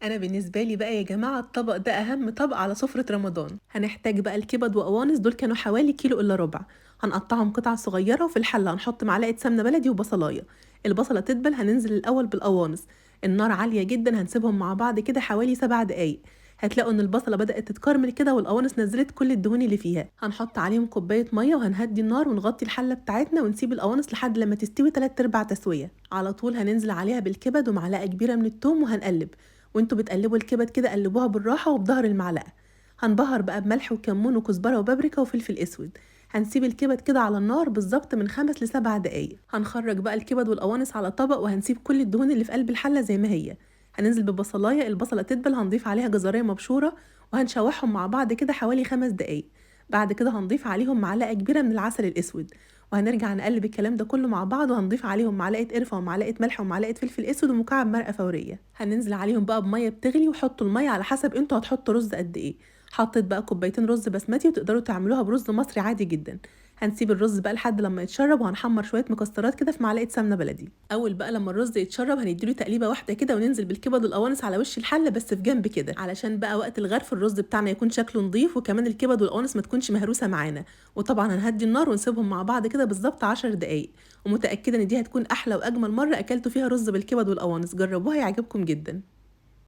انا بالنسبه لي بقى يا جماعه الطبق ده اهم طبق على سفره رمضان. هنحتاج بقى الكبد وقوانص، دول كانوا حوالي كيلو الا ربع. هنقطعهم قطع صغيره، وفي الحله هنحط معلقه سمنه بلدي وبصلايه. البصله تدبل، هننزل الاول بالقوانص. النار عاليه جدا، هنسيبهم مع بعض كده حوالي 7 دقايق. هتلاقوا ان البصله بدات تتكرمل كده والقوانص نزلت كل الدهون اللي فيها. هنحط عليهم كوبايه ميه وهنهدي النار ونغطي الحله بتاعتنا ونسيب القوانص لحد لما تستوي 3 ارباع تسويه. على طول هننزل عليها بالكبد ومعلقه كبيره من الثوم وهنقلب. وانتوا بتقلبوا الكبد كده قلبوها بالراحة وبظهر المعلقة. هنبهر بقى بملح وكمون وكزبرة وبابريكا وفلفل اسود. هنسيب الكبد كده على النار بالظبط من 5 ل7 دقايق. هنخرج بقى الكبد والقوانص على طبق وهنسيب كل الدهون اللي في قلب الحلة زي ما هي. هننزل ببصلاية، البصلة تدبل، هنضيف عليها جزرية مبشورة وهنشوحهم مع بعض كده حوالي 5 دقايق. بعد كده هنضيف عليهم معلقة كبيرة من العسل الأسود. وهنرجع نقلب الكلام ده كله مع بعض، وهنضيف عليهم معلقة قرفة ومعلقة ملح ومعلقة فلفل اسود ومكعب مرقة فورية. هننزل عليهم بقى بمية بتغلي، وحطوا المية على حسب انتوا هتحطوا رز قد ايه. حطيت بقى كوبايتين رز بسمتي، وتقدروا تعملوها برز مصري عادي جدا. هنسيب الرز بقى لحد لما يتشرب، وهنحمر شويه مكسرات كده في معلقه سمنه بلدي. اول بقى لما الرز يتشرب هنديله تقليبه واحده كده، وننزل بالكبد والقوانص على وش الحله بس في جنب كده، علشان بقى وقت الغرف الرز بتاعنا يكون شكله نظيف، وكمان الكبد والقوانص ما تكونش مهروسه معانا. وطبعا هنهدي النار ونسيبهم مع بعض كده بالظبط 10 دقايق. ومتاكده ان دي هتكون احلى واجمل مره اكلتوا فيها رز بالكبد والقوانص. جربوها يعجبكم جدا.